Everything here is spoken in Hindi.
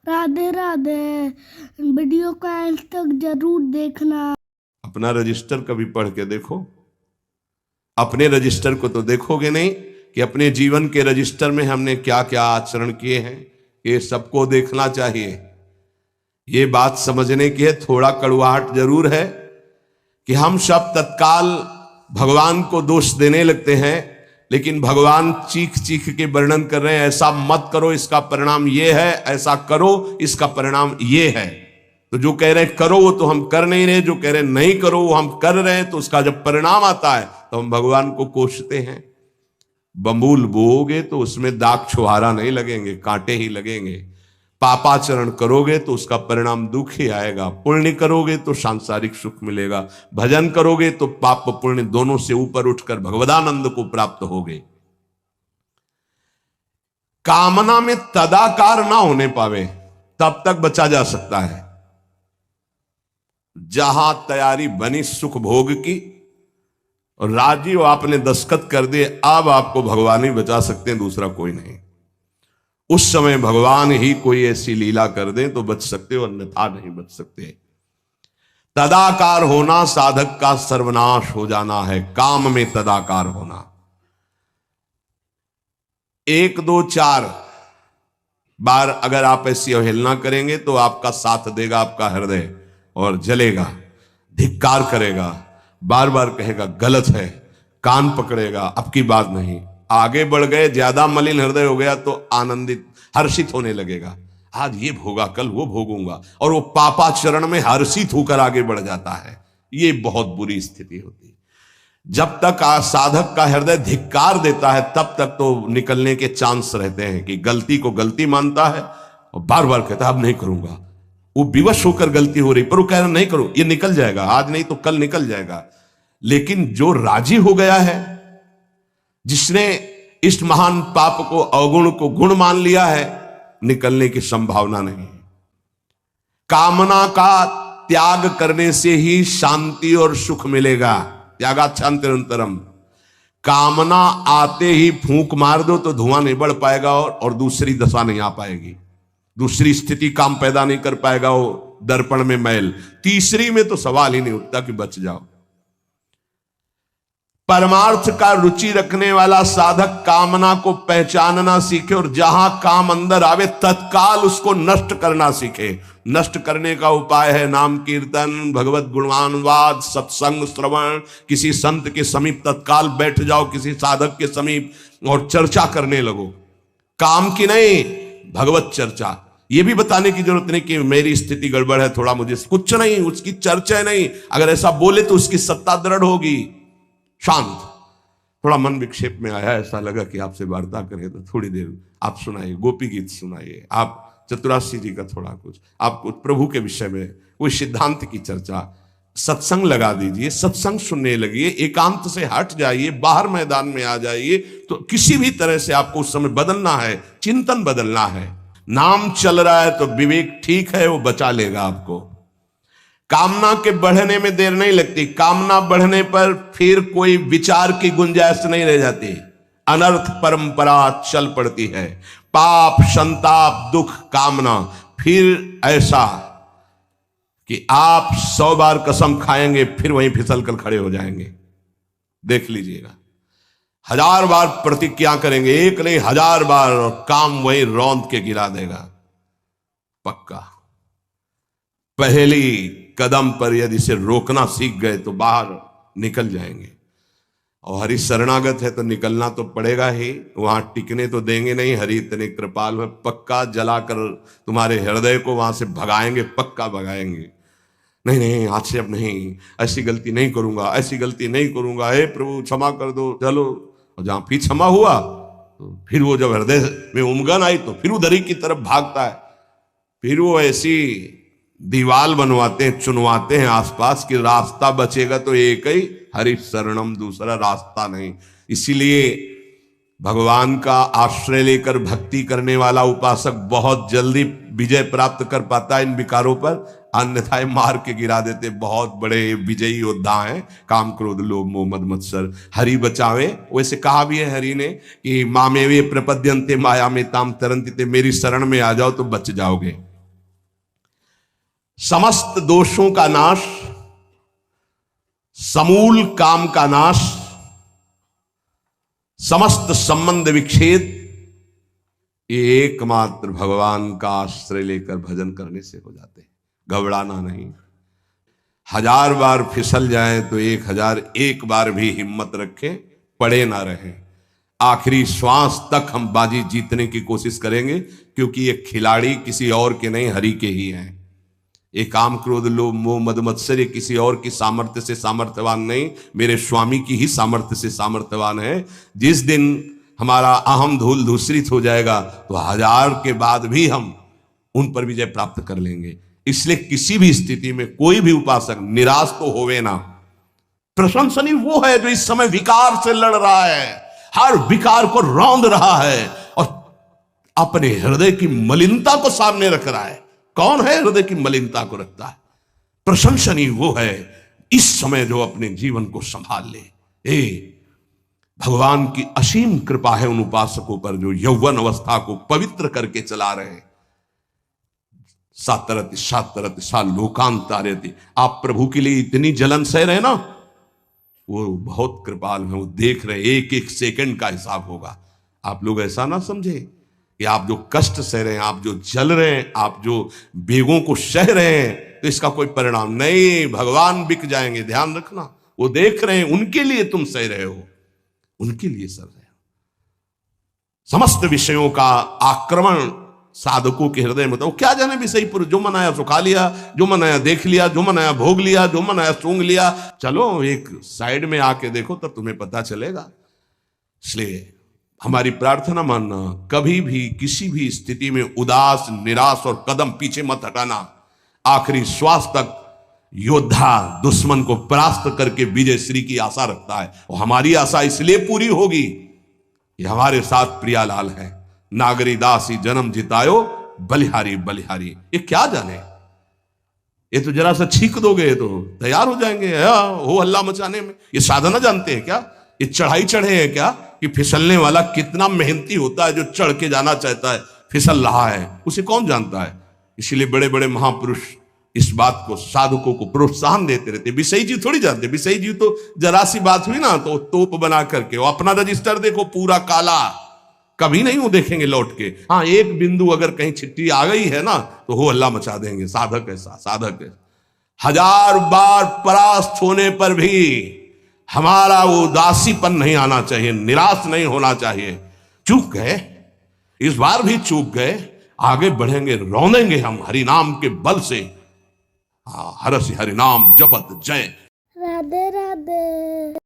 राधे राधे। वीडियो को अंत तक जरूर देखना। अपना रजिस्टर कभी पढ़ के देखो। अपने रजिस्टर को तो देखोगे नहीं कि अपने जीवन के रजिस्टर में हमने क्या क्या आचरण किए हैं। ये सबको देखना चाहिए। ये बात समझने की है, थोड़ा कड़वाहट जरूर है कि हम सब तत्काल भगवान को दोष देने लगते हैं, लेकिन भगवान चीख चीख के वर्णन कर रहे हैं, ऐसा मत करो इसका परिणाम ये है, ऐसा करो इसका परिणाम ये है। तो जो कह रहे हैं करो वो तो हम कर नहीं रहे, जो कह रहे हैं नहीं करो वो हम कर रहे हैं। तो उसका जब परिणाम आता है तो हम भगवान को कोसते हैं। बंबूल बोओगे तो उसमें दाग छुहारा नहीं लगेंगे, कांटे ही लगेंगे। पापाचरण करोगे तो उसका परिणाम दुख ही आएगा। पुण्य करोगे तो सांसारिक सुख मिलेगा। भजन करोगे तो पाप पुण्य दोनों से ऊपर उठकर भगवदानंद को प्राप्त होगे। कामना में तदाकार ना होने पावे तब तक बचा जा सकता है। जहां तैयारी बनी सुख भोग की और राजी हो आपने दस्तखत कर दिए, अब आपको भगवान ही बचा सकते हैं, दूसरा कोई नहीं। उस समय भगवान ही कोई ऐसी लीला कर दे तो बच सकते हो, अन्यथा नहीं बच सकते। तदाकार होना साधक का सर्वनाश हो जाना है। काम में तदाकार होना। 1 2 4 बार अगर आप ऐसी अवहेलना करेंगे तो आपका साथ देगा आपका हृदय और जलेगा, धिक्कार करेगा, बार बार कहेगा गलत है, कान पकड़ेगा, अब की बात नहीं। आगे बढ़ गए, ज्यादा मलिन हृदय हो गया तो आनंदित हर्षित होने लगेगा, आज ये भोगा कल वो भोगूंगा, और वो पापाचरण में हर्षित होकर आगे बढ़ जाता है। ये बहुत बुरी स्थिति होती है। जब तक साधक का हृदय धिक्कार देता है तब तक तो निकलने के चांस रहते हैं कि गलती को गलती मानता है और बार बार कहता है अब नहीं करूंगा। वो विवश होकर गलती हो रही पर वो कह रहा नहीं करो, ये निकल जाएगा, आज नहीं तो कल निकल जाएगा। लेकिन जो राजी हो गया है, जिसने इस महान पाप को अवगुण को गुण मान लिया है, निकलने की संभावना नहीं है। कामना का त्याग करने से ही शांति और सुख मिलेगा। त्यागाच्छांतिरंतरम। कामना आते ही फूंक मार दो तो धुआं नहीं बढ़ पाएगा और दूसरी दशा नहीं आ पाएगी, दूसरी स्थिति काम पैदा नहीं कर पाएगा। वो दर्पण में मैल, तीसरी में तो सवाल ही नहीं उठता कि बच जाओ। परमार्थ का रुचि रखने वाला साधक कामना को पहचानना सीखे और जहां काम अंदर आवे तत्काल उसको नष्ट करना सीखे। नष्ट करने का उपाय है नाम कीर्तन, भगवत गुणवानवाद, सत्संग श्रवण। किसी संत के समीप तत्काल बैठ जाओ, किसी साधक के समीप, और चर्चा करने लगो। काम की नहीं, भगवत चर्चा। ये भी बताने की जरूरत नहीं कि मेरी स्थिति गड़बड़ है, थोड़ा मुझे, कुछ नहीं, उसकी चर्चा नहीं। अगर ऐसा बोले तो उसकी सत्ता दृढ़ होगी। शांत, थोड़ा मन विक्षेप में आया, ऐसा लगा कि आपसे वार्ता करें तो थोड़ी देर आप सुनाइए, गोपी गीत सुनाइए, आप चतुरासी जी का थोड़ा कुछ, आप कुछ प्रभु के विषय में कोई सिद्धांत की चर्चा, सत्संग लगा दीजिए, सत्संग सुनने लगिए, एकांत से हट जाइए, बाहर मैदान में आ जाइए। तो किसी भी तरह से आपको उस समय बदलना है, चिंतन बदलना है। नाम चल रहा है तो विवेक ठीक है, वो बचा लेगा आपको। कामना के बढ़ने में देर नहीं लगती। कामना बढ़ने पर फिर कोई विचार की गुंजाइश नहीं रह जाती। अनर्थ परंपरा चल पड़ती है। पाप, संताप, दुख, कामना। फिर ऐसा कि आप 100 बार कसम खाएंगे फिर वहीं फिसल कर खड़े हो जाएंगे। देख लीजिएगा, 1000 बार प्रतिज्ञा करेंगे, एक नहीं 1000 बार, और काम वहीं रौंद के गिरा देगा पक्का। पहली कदम पर यदि इसे रोकना सीख गए तो बाहर निकल जाएंगे। और हरि शरणागत है तो निकलना तो पड़ेगा ही, वहां टिकने तो देंगे नहीं। हरि इतने कृपाल है, पक्का जलाकर तुम्हारे हृदय को वहां से भगाएंगे, पक्का भगाएंगे। नहीं नहीं, आज से अब नहीं, ऐसी गलती नहीं करूंगा, ऐसी गलती नहीं करूंगा, हे प्रभु क्षमा कर दो, चलो। और जहां फिर क्षमा हुआ तो फिर वो जब हृदय में उमगन आई तो फिर उधर ही की तरफ भागता है। फिर वो ऐसी दीवाल बनवाते हैं, चुनवाते हैं आसपास कि रास्ता बचेगा तो एक ही, हरि शरणम, दूसरा रास्ता नहीं। इसीलिए भगवान का आश्रय लेकर भक्ति करने वाला उपासक बहुत जल्दी विजय प्राप्त कर पाता है इन विकारों पर, अन्यथा मार के गिरा देते। बहुत बड़े विजयी योद्धा हैं काम, क्रोध, लोभ, मोह, मद, मत्सर। हरि बचावे। वैसे कहा भी है हरि ने कि मामेवे प्रपद्यन्ते माया में ताम तरन्ति, मेरी शरण में आ जाओ तो बच जाओगे। समस्त दोषों का नाश, समूल काम का नाश, समस्त संबंध विच्छेद, ये एकमात्र भगवान का आश्रय लेकर भजन करने से हो जाते हैं। घबराना नहीं। 1000 बार फिसल जाए तो 1001 बार भी हिम्मत रखें, पड़े ना रहें। आखिरी श्वास तक हम बाजी जीतने की कोशिश करेंगे, क्योंकि ये खिलाड़ी किसी और के नहीं, हरि के ही हैं। ये काम क्रोध लोभ मोह मद मत्सर्य किसी और की सामर्थ्य से सामर्थ्यवान नहीं, मेरे स्वामी की ही सामर्थ्य से सामर्थ्यवान है। जिस दिन हमारा अहम धूल धूसरित हो जाएगा तो 1000 के बाद भी हम उन पर विजय प्राप्त कर लेंगे। इसलिए किसी भी स्थिति में कोई भी उपासक निराश तो होवे ना। प्रशंसनीय वो है जो इस समय विकार से लड़ रहा है, हर विकार को रौंद रहा है और अपने हृदय की मलिनता को सामने रख रहा है। कौन है हृदय की मलिनता को रखता है? प्रशंसनीय वो है इस समय जो अपने जीवन को संभाल ले। भगवान की असीम कृपा है उन उपासकों पर जो यौवन अवस्था को पवित्र करके चला रहे हैं। सातरति सातरति सा लोकांतारति। आप प्रभु के लिए इतनी जलन सह रहे ना, वो बहुत कृपाल है, वो देख रहे, एक एक सेकंड का हिसाब होगा। आप लोग ऐसा ना समझे कि आप जो कष्ट सह रहे हैं, आप जो जल रहे हैं, आप जो बेगों को सह रहे हैं, तो इसका कोई परिणाम नहीं। भगवान बिक जाएंगे, ध्यान रखना। वो देख रहे हैं, उनके लिए तुम सह रहे हो, उनके लिए सह रहे हो। समस्त विषयों का आक्रमण साधकों के हृदय में, तो क्या जाने विषय पुरुष, जो मनाया सो खा लिया, जो मनाया देख लिया, जो मनाया भोग लिया, जो मनाया सूंघ लिया। चलो एक साइड में आके देखो तब तुम्हें पता चलेगा। इसलिए हमारी प्रार्थना मानना, कभी भी किसी भी स्थिति में उदास निराश और कदम पीछे मत हटाना। आखिरी श्वास तक योद्धा दुश्मन को परास्त करके विजय श्री की आशा रखता है, और हमारी आशा इसलिए पूरी होगी कि हमारे साथ प्रियालाल है। नागरी दासी जन्म जितायो, बलिहारी बलिहारी। ये क्या जाने, ये तो जरा सा छींक दोगे तो तैयार हो जाएंगे हो हल्ला मचाने में। ये साधना जानते हैं क्या? ये चढ़ाई चढ़े हैं क्या? कि फिसलने वाला कितना मेहनती होता है, जो चढ़ के जाना चाहता है फिसल रहा है, उसे कौन जानता है। इसलिए बड़े बड़े महापुरुष इस बात को साधकों को प्रोत्साहन देते रहते। विषयी जी थोड़ी जानते, विषयी जी तो जरा सी बात हुई ना तो तोप बना करके, वो अपना रजिस्टर देखो पूरा काला, कभी नहीं वो देखेंगे लौट के। हाँ, एक बिंदु अगर कहीं छिट्टी आ गई है ना तो वो हल्ला मचा देंगे। साधक ऐसा, साधक है। 1000 बार परास्त होने पर भी हमारा वो उदासीपन नहीं आना चाहिए, निराश नहीं होना चाहिए। चूक गए, इस बार भी चूक गए, आगे बढ़ेंगे, रौंदेंगे हम हरिनाम के बल से। हरसि हरिनाम जपत जय। राधे राधे।